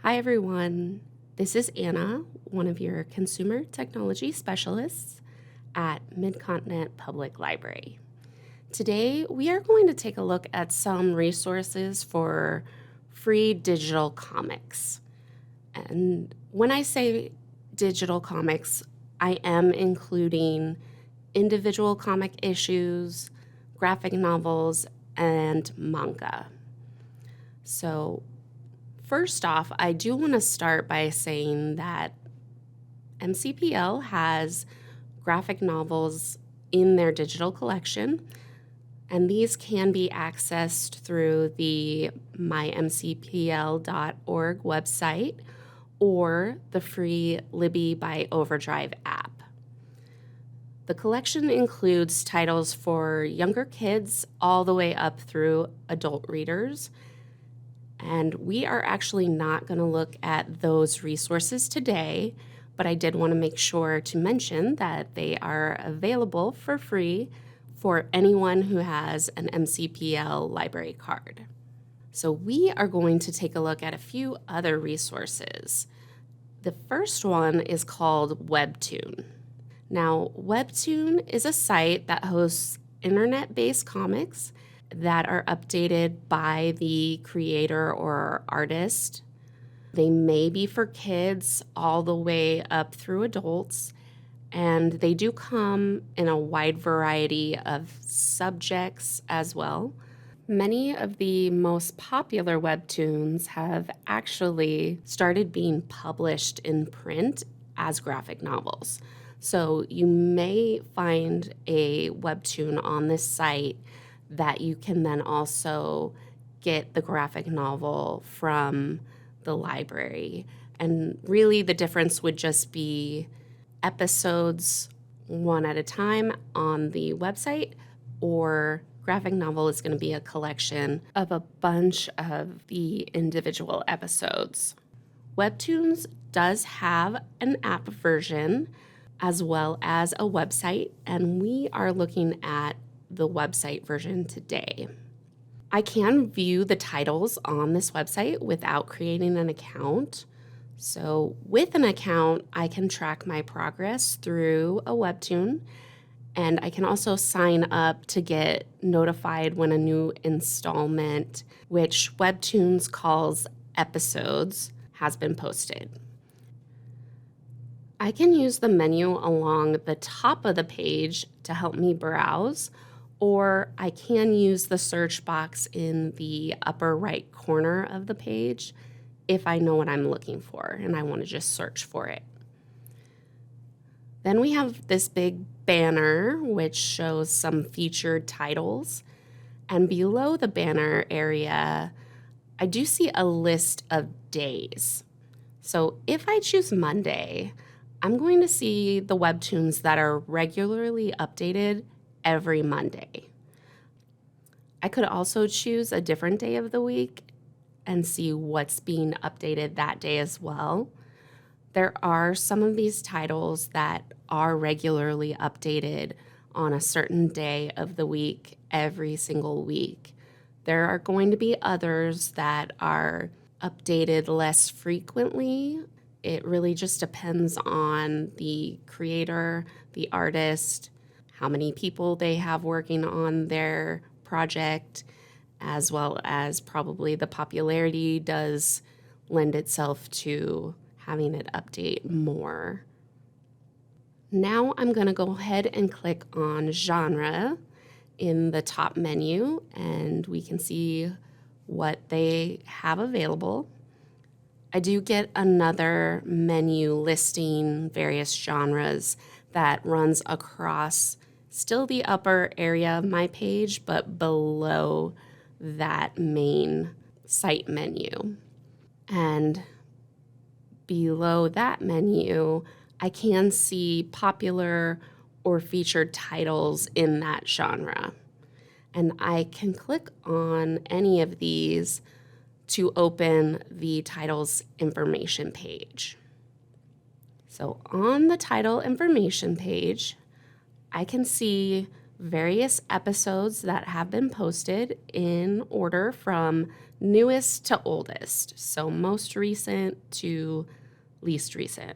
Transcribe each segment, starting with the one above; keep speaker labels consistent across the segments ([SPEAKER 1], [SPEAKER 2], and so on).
[SPEAKER 1] Hi, everyone. This is Anna, one of your consumer technology specialists at Mid-Continent Public Library. Today, we are going to take a look at some resources for free digital comics. And when I say digital comics, I am including individual comic issues, graphic novels, and manga. So, first off, I do want to start by saying that MCPL has graphic novels in their digital collection, and these can be accessed through the mymcpl.org website or the free Libby by Overdrive app. The collection includes titles for younger kids all the way up through adult readers. And we are actually not going to look at those resources today, but I did want to make sure to mention that they are available for free for anyone who has an MCPL library card. So we are going to take a look at a few other resources. The first one is called Webtoon. Now, Webtoon is a site that hosts internet-based comics that are updated by the creator or artist. They may be for kids all the way up through adults, and they do come in a wide variety of subjects as well. Many of the most popular webtoons have actually started being published in print as graphic novels. So you may find a webtoon on this site that you can then also get the graphic novel from the library. And really the difference would just be episodes one at a time on the website, or graphic novel is going to be a collection of a bunch of the individual episodes. Webtoons does have an app version as well as a website, and we are looking at the website version today. I can view the titles on this website without creating an account. So with an account, I can track my progress through a webtoon, and I can also sign up to get notified when a new installment, which Webtoons calls episodes, has been posted. I can use the menu along the top of the page to help me browse, or I can use the search box in the upper right corner of the page if I know what I'm looking for and I want to just search for it. Then we have this big banner which shows some featured titles, and below the banner area, I do see a list of days. So if I choose Monday, I'm going to see the webtoons that are regularly updated every Monday. I could also choose a different day of the week and see what's being updated that day as well. There are some of these titles that are regularly updated on a certain day of the week every single week. There are going to be others that are updated less frequently. It really just depends on the creator, the artist, how many people they have working on their project, as well as probably the popularity does lend itself to having it update more. Now I'm going to go ahead and click on genre in the top menu, and we can see what they have available. I do get another menu listing various genres that runs across still the upper area of my page, but below that main site menu. And below that menu, I can see popular or featured titles in that genre. And I can click on any of these to open the title's information page. So on the title information page, I can see various episodes that have been posted in order from newest to oldest, so most recent to least recent.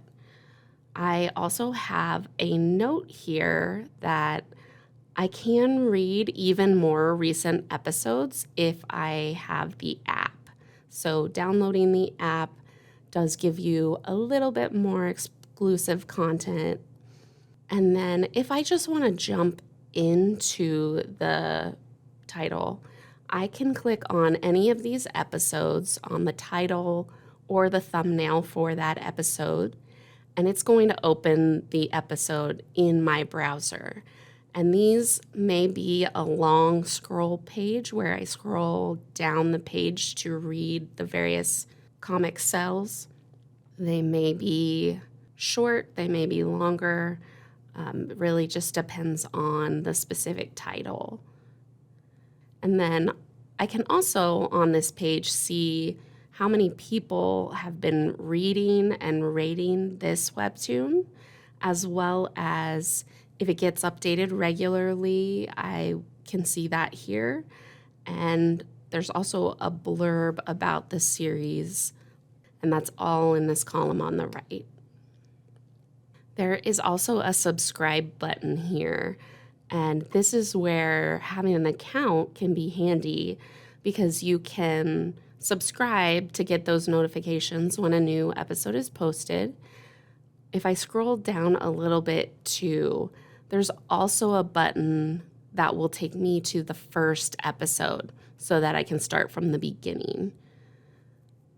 [SPEAKER 1] I also have a note here that I can read even more recent episodes if I have the app. So downloading the app does give you a little bit more exclusive content. And then if I just want to jump into the title, I can click on any of these episodes on the title or the thumbnail for that episode, and it's going to open the episode in my browser. And these may be a long scroll page where I scroll down the page to read the various comic cells. They may be short, they may be longer. It really just depends on the specific title. And then I can also on this page see how many people have been reading and rating this webtoon, as well as if it gets updated regularly, I can see that here. And there's also a blurb about the series, and that's all in this column on the right. There is also a subscribe button here, and this is where having an account can be handy because you can subscribe to get those notifications when a new episode is posted. If I scroll down a little bit too, there's also a button that will take me to the first episode so that I can start from the beginning.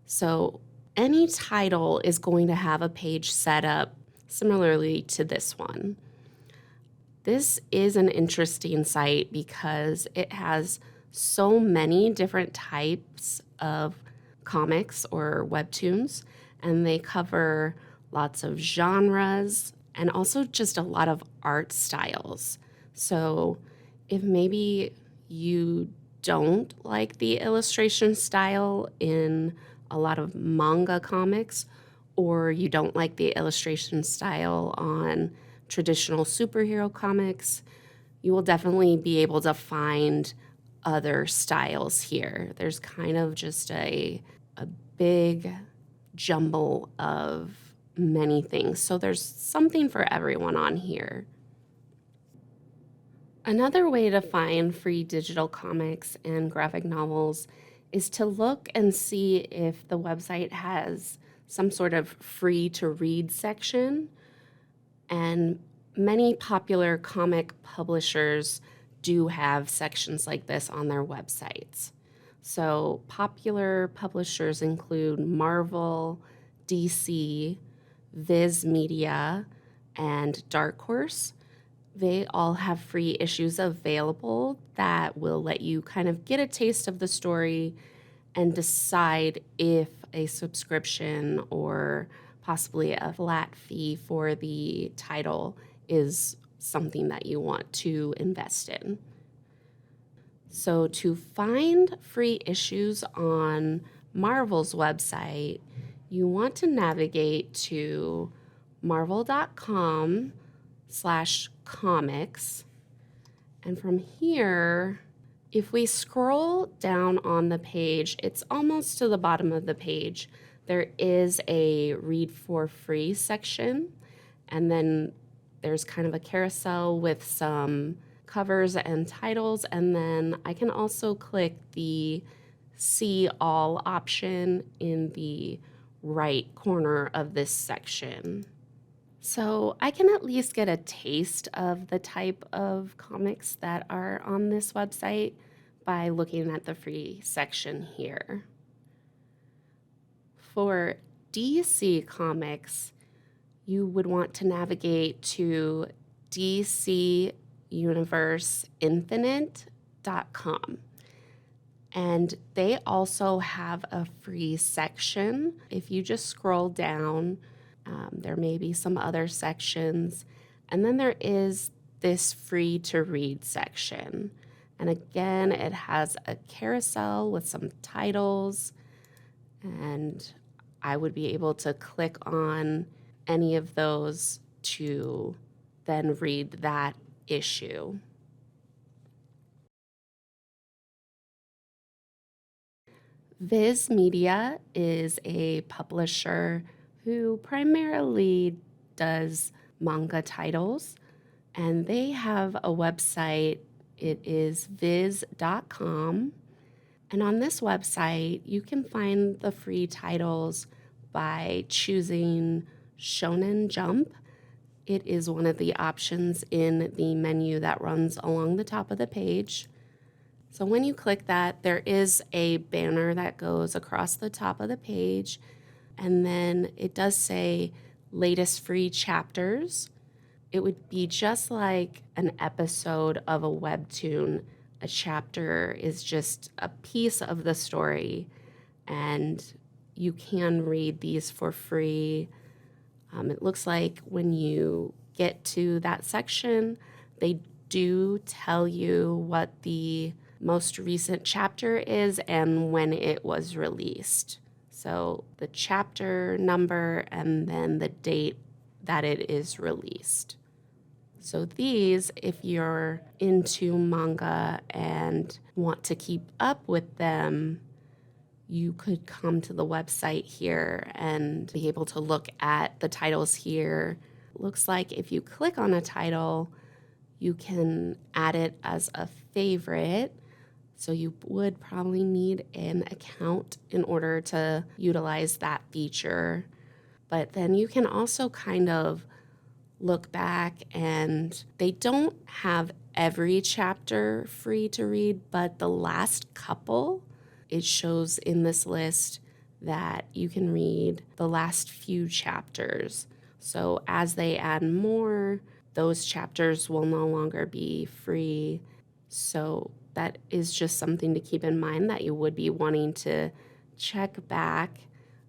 [SPEAKER 1] So any title is going to have a page set up similarly to this one. This is an interesting site because it has so many different types of comics or webtoons, and they cover lots of genres and also just a lot of art styles. So if maybe you don't like the illustration style in a lot of manga comics, or you don't like the illustration style on traditional superhero comics, you will definitely be able to find other styles here. There's kind of just a big jumble of many things. So there's something for everyone on here. Another way to find free digital comics and graphic novels is to look and see if the website has some sort of free to read section. And many popular comic publishers do have sections like this on their websites. So popular publishers include Marvel, DC, Viz Media, and Dark Horse. They all have free issues available that will let you kind of get a taste of the story and decide if a subscription or possibly a flat fee for the title is something that you want to invest in. So to find free issues on Marvel's website, you want to navigate to marvel.com/comics. And from here, if we scroll down on the page, it's almost to the bottom of the page. There is a read for free section, and then there's kind of a carousel with some covers and titles, and then I can also click the see all option in the right corner of this section. So I can at least get a taste of the type of comics that are on this website by looking at the free section here. For DC Comics, you would want to navigate to DCUniverseInfinite.com. And they also have a free section. If you just scroll down, there may be some other sections. And then there is this free to read section. And again, it has a carousel with some titles, and I would be able to click on any of those to then read that issue. Viz Media is a publisher who primarily does manga titles, and they have a website. It is viz.com. And on this website, you can find the free titles by choosing Shonen Jump. It is one of the options in the menu that runs along the top of the page. So when you click that, there is a banner that goes across the top of the page, and then it does say latest free chapters. It would be just like an episode of a webtoon. A chapter is just a piece of the story, and you can read these for free. It looks like when you get to that section, they do tell you what the most recent chapter is and when it was released. So the chapter number and then the date that it is released. So these, if you're into manga and want to keep up with them, you could come to the website here and be able to look at the titles here. Looks like if you click on a title, you can add it as a favorite. So you would probably need an account in order to utilize that feature. But then you can also kind of look back, and they don't have every chapter free to read, but the last couple, it shows in this list that you can read the last few chapters. So as they add more, those chapters will no longer be free. So that is just something to keep in mind, that you would be wanting to check back.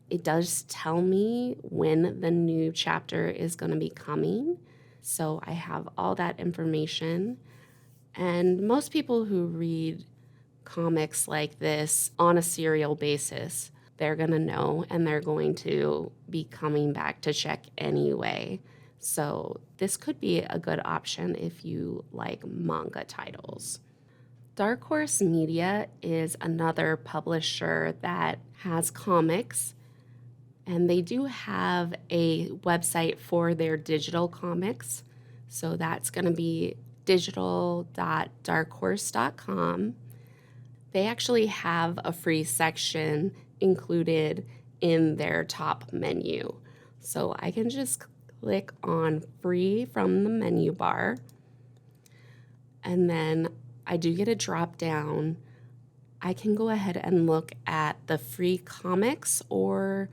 [SPEAKER 1] It does tell me when the new chapter is going to be coming. So I have all that information. And most people who read comics like this on a serial basis, they're going to know, and they're going to be coming back to check anyway. So this could be a good option if you like manga titles. Dark Horse Media is another publisher that has comics, and they do have a website for their digital comics. So that's going to be digital.darkhorse.com. They actually have a free section included in their top menu. So I can just click on free from the menu bar, and then I do get a drop down. I can go ahead and look at the free comics, or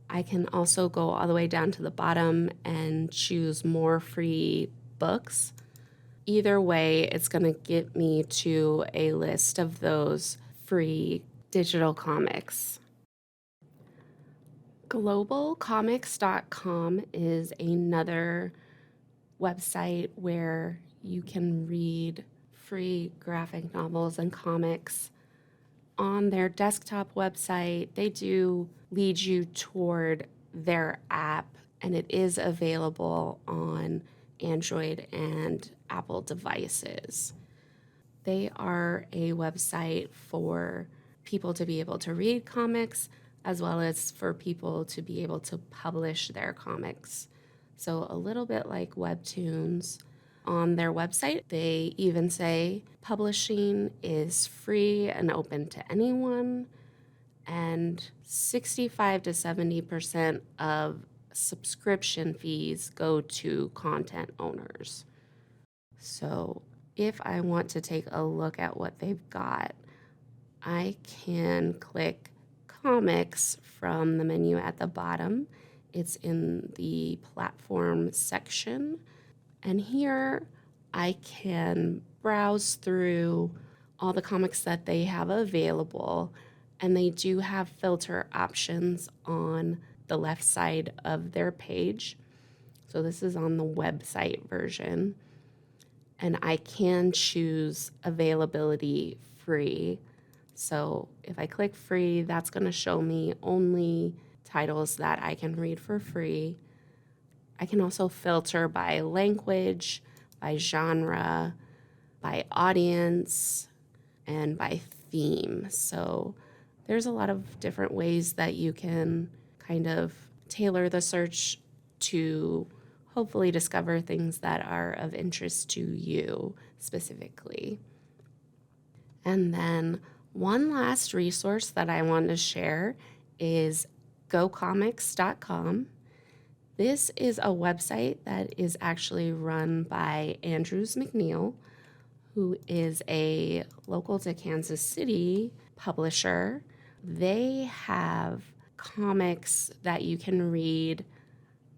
[SPEAKER 1] I can also go all the way down to the bottom and choose more free books. Either way, it's going to get me to a list of those free digital comics. Globalcomics.com is another website where you can read free graphic novels and comics. On their desktop website, they do lead you toward their app, and it is available on Android and Apple devices. They are a website for people to be able to read comics, as well as for people to be able to publish their comics. So a little bit like webtoons. On their website, they even say publishing is free and open to anyone, and 65 to 70% of subscription fees go to content owners. So if I want to take a look at what they've got, I can click comics from the menu at the bottom. It's in the platform section. And here I can browse through all the comics that they have available, and they do have filter options on the left side of their page. So this is on the website version, and I can choose availability free. So if I click free, that's going to show me only titles that I can read for free. I can also filter by language, by genre, by audience, and by theme. So there's a lot of different ways that you can kind of tailor the search to hopefully discover things that are of interest to you specifically. And then one last resource that I want to share is gocomics.com. This is a website that is actually run by Andrews McNeil, who is a local to Kansas City publisher. They have comics that you can read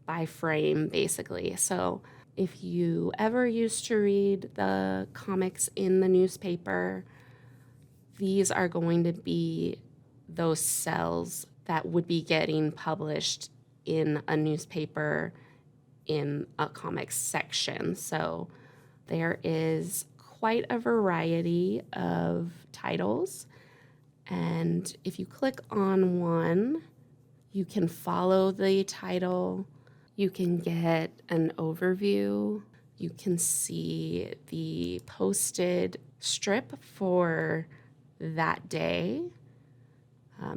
[SPEAKER 1] by frame, basically. So if you ever used to read the comics in the newspaper, these are going to be those cells that would be getting published in a newspaper in a comics section. So there is quite a variety of titles. And if you click on one, you can follow the title. You can get an overview. You can see the posted strip for that day.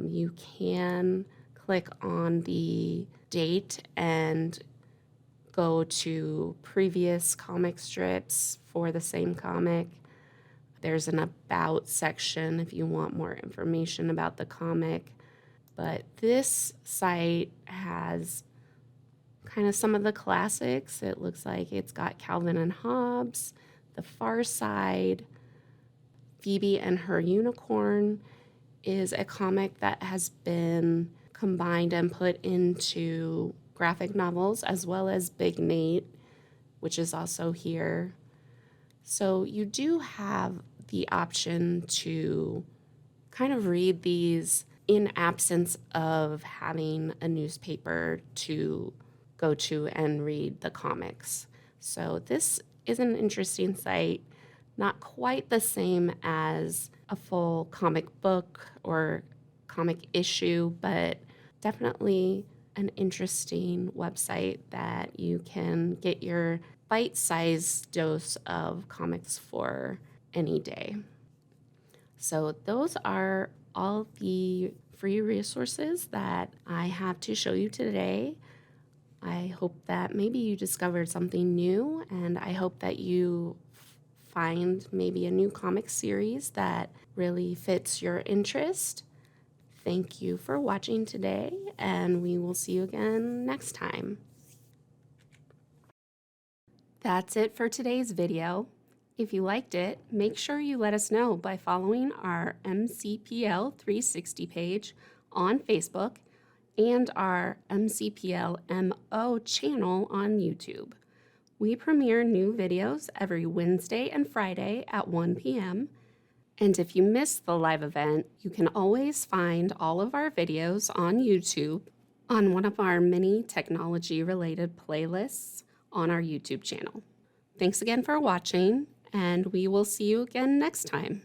[SPEAKER 1] You can click on the date and go to previous comic strips for the same comic. There's an about section if you want more information about the comic. But this site has kind of some of the classics. It looks like it's got Calvin and Hobbes, The Far Side, Phoebe and Her Unicorn is a comic that has been combined and put into graphic novels, as well as Big Nate, which is also here. So you do have the option to kind of read these in absence of having a newspaper to go to and read the comics. So this is an interesting site, not quite the same as a full comic book or comic issue, but definitely an interesting website that you can get your bite-sized dose of comics for any day. So those are all the free resources that I have to show you today. I hope that maybe you discovered something new, and I hope that you find maybe a new comic series that really fits your interest. Thank you for watching today, and we will see you again next time. That's it for today's video. If you liked it, make sure you let us know by following our MCPL 360 page on Facebook and our MCPL MO channel on YouTube. We premiere new videos every Wednesday and Friday at 1 p.m. And if you missed the live event, you can always find all of our videos on YouTube on one of our many technology-related playlists on our YouTube channel. Thanks again for watching, and we will see you again next time.